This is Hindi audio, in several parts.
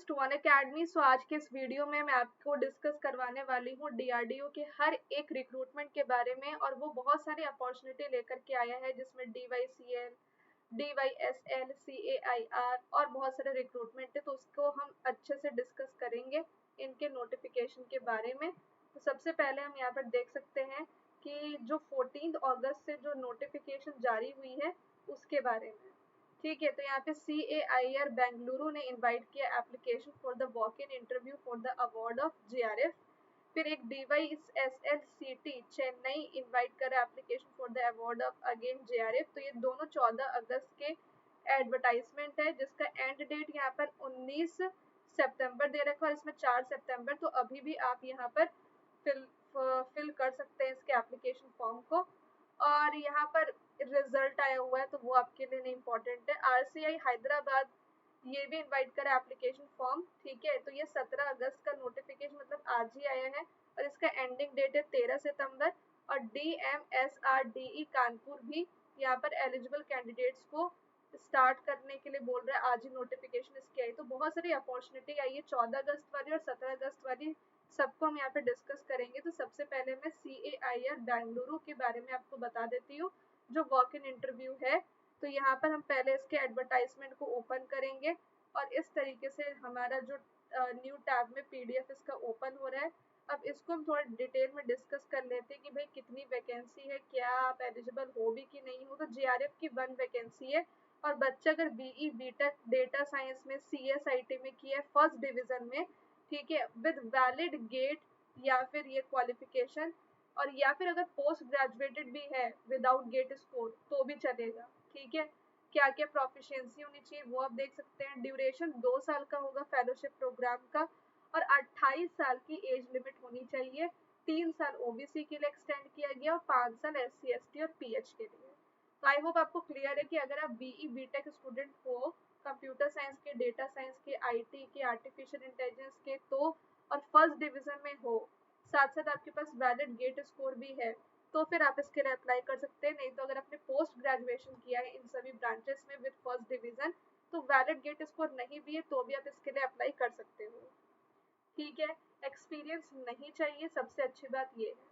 To Unacademy. सो आज के इस वीडियो में मैं आपको डिस्कस करवाने वाली हूँ डीआरडीओ के हर एक रिक्रूटमेंट के बारे में, और वो बहुत सारी अपॉर्चुनिटी लेकर के आया है जिसमें DYCL, DYSL, CAIR और बहुत सारे रिक्रूटमेंट है, तो उसको हम अच्छे से डिस्कस करेंगे इनके नोटिफिकेशन के बारे में। तो सबसे पहले हम यहाँ पर देख सकते हैं कि जो 14 अगस्त से जो नोटिफिकेशन जारी हुई है उसके बारे में। ठीक है, तो यहाँ पे CAIR बेंगलुरु ने इनवाइट किया application for the walk in interview for the award of JRF। फिर एक DYSL सिटी चेन्नई इनवाइट करा application for the award of again JRF। तो ये दोनों 14 अगस्त के एडवर्टाइजमेंट है जिसका एंड डेट यहाँ पर 19 सितंबर दे रखा है, और इसमें 4 सितंबर, तो अभी भी आप यहाँ पर फिल कर सकते हैं इसके एप्लीकेशन फॉर्म को। और यहाँ पर रिजल्ट आया हुआ है तो वो आपके लिए नहीं इम्पोर्टेंट है। RCI हैदराबाद ये भी इनवाइट करा एप्लीकेशन फॉर्म। ठीक है, तो ये 17 अगस्त का नोटिफिकेशन मतलब आज ही आया है, और इसका एंडिंग डेट है 13 सितंबर। और DMSRDE कानपुर भी यहाँ पर एलिजिबल कैंडिडेट्स को स्टार्ट करने के लिए बोल रहा है, आज ही नोटिफिकेशन इसकी आई। तो बहुत सारी अपॉर्चुनिटी आई है 14 अगस्त वाली और 17 अगस्त वाली, सबको हम यहाँ पे डिस्कस करेंगे। तो सबसे पहले मैं CAIR बेंगलुरु के बारे में आपको बता देती हूँ जो वॉक इन इंटरव्यू है। तो यहाँ पर हम पहले इसके एडवर्टाइजमेंट को ओपन करेंगे, और इस तरीके से हमारा जो न्यू टैब में PDF इसका ओपन हो रहा है। अब इसको हम थोड़ा डिटेल में डिस्कस कर लेते हैं कि भाई कितनी वैकेंसी है, क्या आप एलिजिबल हो भी कि नहीं हो। तो JRF की 1 वैकेंसी है, और बच्चा अगर BE BTech डेटा साइंस में CSIT में किया है फर्स्ट डिवीजन में, ठीक है, विद वैलिड गेट या फिर ये क्वालिफिकेशन, और या फिर अगर पोस्ट ग्रेजुएटेड भी है विदाउट गेट स्कोर तो भी चलेगा। ठीक है, क्या क्या प्रोफिशिएंसी होनी चाहिए वो आप देख सकते हैं। ड्यूरेशन 2 साल का होगा फेलोशिप प्रोग्राम का, और 28 साल की एज लिमिट होनी चाहिए। 3 साल OBC के लिए एक्सटेंड किया गया, और 5 साल SC ST और PH के लिए। तो आई होप आपको क्लियर है कि अगर आप BE BTech स्टूडेंट हो, कंप्यूटर साइंस के, डेटा साइंस के, IT के, आर्टिफिशियल इंटेलिजेंस के, तो और फर्स्ट डिवीजन में हो, साथ साथ आपके पास वैलिड गेट स्कोर भी है, तो फिर आप इसके लिए अप्लाई कर सकते हैं। नहीं तो अगर आपने पोस्ट ग्रेजुएशन किया है इन सभी ब्रांचेस में विद फर्स्ट डिवीजन, तो वैलिड गेट स्कोर नहीं भी है तो भी आप इसके लिए अप्लाई कर सकते हो। ठीक है, एक्सपीरियंस नहीं चाहिए, सबसे अच्छी बात ये है।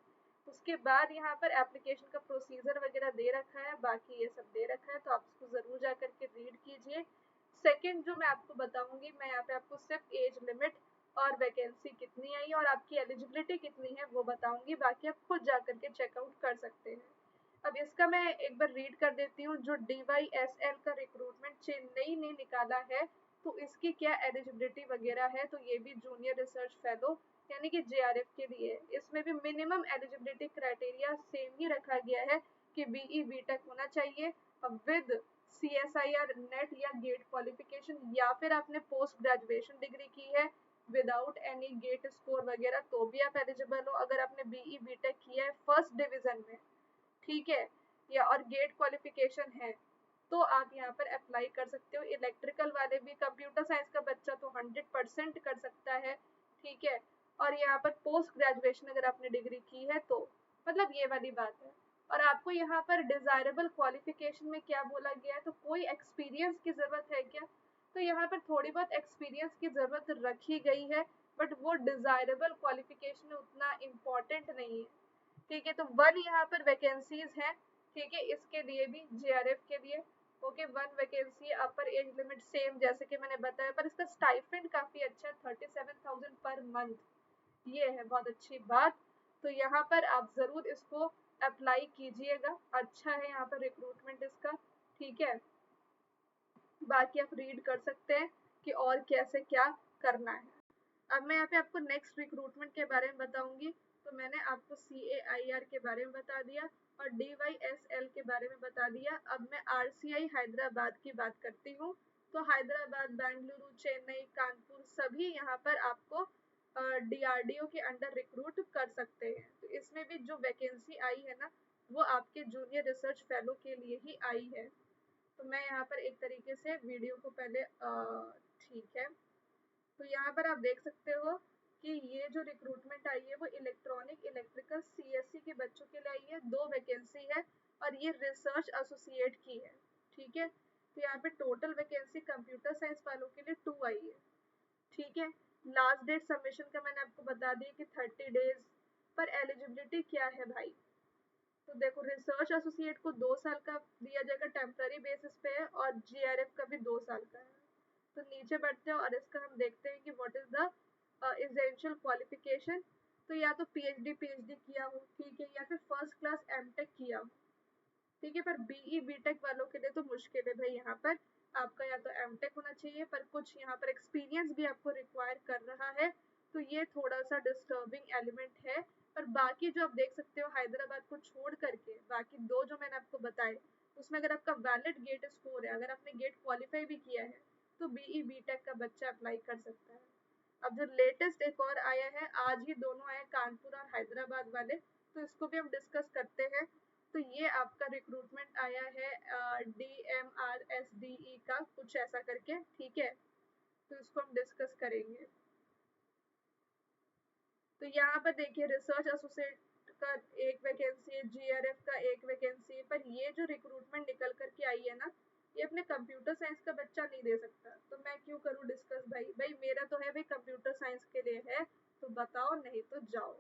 उसके बाद यहाँ पर एप्लीकेशन का प्रोसीजर वगैरह दे रखा है, बाकी ये सब दे रखा है, तो आप इसको ज़रूर जा करके रीड कीजिए। सेकंड जो मैं आपको बताऊंगी, मैं यहाँ पे आपको सिर्फ एज लिमिट और वैकेंसी कितनी आई और आपकी एलिजिबिलिटी कितनी है वो बताऊंगी, बाकी आप खुद जा करके चेकआउट कर सकते हैं। अब इसका मैं एक बार रीड कर देती हूँ। जो DYSL का रिक्रूटमेंट चेन्नई ने निकाला है, तो इसकी क्या एलिजिबिलिटी वगैरह है, तो ये भी जूनियर रिसर्च फेलो यानी कि JRF के लिए। इसमें भी मिनिमम एलिजिबिलिटी क्राइटेरिया सेम ही रखा गया है कि BE BTech होना चाहिए विद CSIR नेट या गेट क्वालिफिकेशन, या फिर आपने पोस्ट ग्रेजुएशन डिग्री की है विदाउट एनी गेट स्कोर वगैरह तो भी आप एलिजिबल हो। अगर आपने BE BTech किया है फर्स्ट डिवीजन में, ठीक है, या और गेट क्वालिफिकेशन है, तो आप यहाँ पर अप्लाई कर सकते हो। इलेक्ट्रिकल वाले भी, कंप्यूटर साइंस का बच्चा तो 100% कर सकता है। ठीक है, और यहाँ पर पोस्ट ग्रेजुएशन अगर आपने डिग्री की है तो, मतलब ये वाली बात है। और आपको यहाँ पर डिजायरेबल क्वालिफिकेशन में क्या बोला गया है, तो कोई एक्सपीरियंस की जरूरत है क्या, तो यहाँ पर थोड़ी बहुत एक्सपीरियंस की जरूरत रखी गई है, बट वो डिजायरेबल क्वालिफिकेशन उतना इम्पोर्टेंट नहीं है। ठीक है, तो 1 यहाँ पर वैकेंसीज हैं। ठीक है, इसके लिए भी JRF के लिए ओके 1 वैकेंसी, अपर एज लिमिट सेम जैसे कि मैंने बताया, पर इसका स्टाइपेंड काफी अच्छा है, 37,000 पर मंथ, ये है बहुत अच्छी बात। तो यहाँ पर आप जरूर इसको अप्लाई कीजिएगा, अच्छा है यहाँ पर रिक्रूटमेंट इसका। ठीक है, बाकी आप रीड कर सकते हैं कि और कैसे क्या करना है। अब मैं यहाँ पे आपको नेक्स्ट रिक्रूटमेंट के बारे में बताऊंगी। तो मैंने आपको CAIR के बारे में बता दिया और DYSL के बारे में बता दिया। अब मैं RCI हैदराबाद की बात करती हूँ। तो हैदराबाद, बेंगलुरु, चेन्नई, कानपुर सभी यहाँ पर आपको DRDO के अंडर रिक्रूट कर सकते हैं। तो इसमें भी जो वैकेंसी आई है ना, वो आपके जूनियर रिसर्च फेलो के लिए ही आई है। तो मैं यहाँ पर एक तरीके से वीडियो को पहले ठीक है, तो यहाँ पर आप देख सकते हो कि ये जो रिक्रूटमेंट आई है वो इलेक्ट्रॉनिक इलेक्ट्रिकल CSC के बच्चों के लिए आई है। 2 वैकेंसी है और ये रिसर्च एसोसिएट की है। ठीक है, तो यहाँ पे टोटल वैकेंसी कंप्यूटर साइंस वालों के लिए 2 आई है। ठीक है। लास्ट डेट सबमिशन का मैंने आपको बता दिया कि 30 डेज। पर एलिजिबिलिटी क्या है भाई? तो देखो, रिसर्च एसोसिएट को 2 साल का दिया जाएगा टेम्पररी बेसिस पे है, और जीआरएफ का भी 2 साल का है। तो नीचे बढ़ते हैं और इसका हम देखते हैं कि what is the essential qualification. तो या तो पीएचडी किया हो, ठीक है, या फिर फर्स्ट क्लास एमटेक किया हो, ठीक है। पर बीई बीटेक वालों के लिए तो मुश्किल है भाई। यहाँ पर आपका या तो एमटेक होना चाहिए, पर कुछ यहाँ पर एक्सपीरियंस भी आपको रिक्वायर कर रहा है, तो ये थोड़ा सा डिस्टर्बिंग एलिमेंट है। पर बाकी जो आप देख सकते हो, हैदराबाद को छोड़ करके बाकी दो जो मैंने आपको बताए, उसमें अगर आपका वैलिड गेट स्कोर है, अगर आपने गेट क्वालिफाई भी किया है, तो बीई बीटेक का बच्चा अप्लाई कर सकता है। अब जो लेटेस्ट एक और आया है, आज ही दोनों आए, कानपुर और हैदराबाद वाले, तो इसको भी हम डिस्कस करते हैं। तो ये आपका रिक्रूटमेंट आया है DMRSDE का कुछ ऐसा करके, ठीक है। तो इसको हम डिस्कस करेंगे। तो यहाँ पर देखिए, रिसर्च एसोसिएट का एक वैकेंसी है, जीआरएफ का एक वैकेंसी है, पर ये जो रिक्रूटमेंट निकल करके आई है ना, ये अपने कंप्यूटर साइंस का बच्चा नहीं दे सकता। तो मैं क्यों करूँ डिस्कस भाई? भाई मेरा तो है भाई, कंप्यूटर साइंस के लिए है, तो बताओ, नहीं तो जाओ।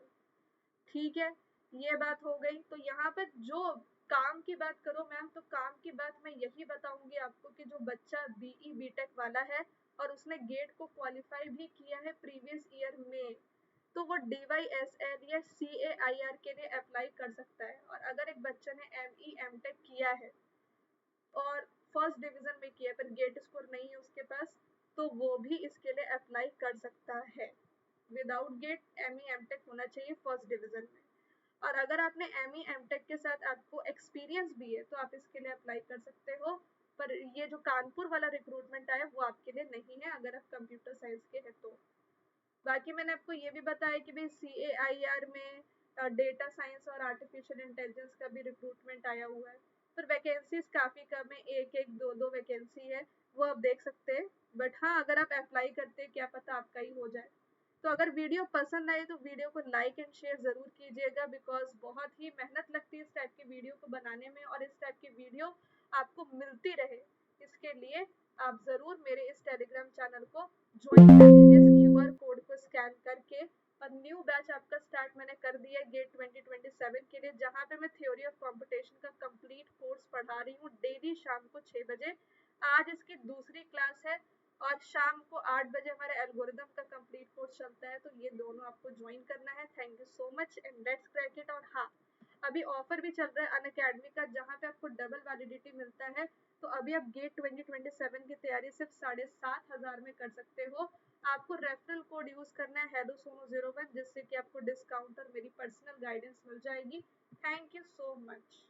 ठीक है, ये बात हो गई। तो यहाँ पर जो काम की बात करो मैम, तो काम की बात मैं यही बताऊंगी आपको कि जो बच्चा बीई बीटेक वाला है और उसने गेट को क्वालिफाई भी किया है प्रीवियस ईयर में, तो वो DYSL या CAIR के लिए अप्लाई कर सकता है। और अगर एक बच्चे ने ME MTech किया है और फर्स्ट डिवीजन में किया है, पर गेट स्कोर नहीं है उसके पास, तो वो भी इसके लिए अप्लाई कर सकता है। विदाउट गेट ME MTech होना चाहिए फर्स्ट डिवीजन में। और अगर आपने ME MTech के साथ आपको एक्सपीरियंस भी है, तो आप इसके लिए अप्लाई कर सकते हो। पर ये जो कानपुर वाला रिक्रूटमेंट आया, वो आपके लिए नहीं है अगर आप कंप्यूटर साइंस के हैं तो। बाकी मैंने आपको ये भी बताया कि भाई CAIR में डेटा साइंस और आर्टिफिशियल इंटेलिजेंस का भी रिक्रूटमेंट आया हुआ है, पर वैकेंसीज काफ़ी कम है, एक एक दो दो वैकेंसी है, वो आप देख सकते हैं। बट हाँ, अगर आप अप्लाई करते हैं, क्या पता आपका ही हो जाए। तो अगर वीडियो पसंद आए तो वीडियो को लाइक एंड शेयर ज़रूर कीजिएगा, बिकॉज बहुत ही मेहनत लगती है इस टाइप की वीडियो को बनाने में, और इस टाइप की वीडियो आपको मिलती रहे, इसके लिए आप ज़रूर मेरे इस टेलीग्राम चैनल को ज्वाइन कर लीजिए इस QR कोड को स्कैन करके। और न्यू बैच आपका स्टार्ट मैंने कर दिया है गेट 2027 के लिए, जहाँ पे मैं थ्योरी ऑफ कंपटीशन का कंप्लीट कोर्स पढ़ा रही हूँ डेली शाम को 6 बजे। आज इसकी दूसरी क्लास है, और शाम को 8 बजे हमारे एल्गोरिदम का कंप्लीट कोर्स चलता है। तो ये दोनों आपको ज्वाइन करना है। Thank you so much and let's crack it. और हाँ, अभी ऑफर भी चल रहा है अनअकैडमी का, जहाँ पे आपको डबल वैलिडिटी मिलता है। तो अभी आप गेट 2027 की तैयारी सिर्फ 7,500 में कर सकते हो। आपको रेफरल कोड यूज करना है हेलो सोनू 01, जिससे कि आपको डिस्काउंट और मेरी पर्सनल गाइडेंस मिल जाएगी। Thank you so much.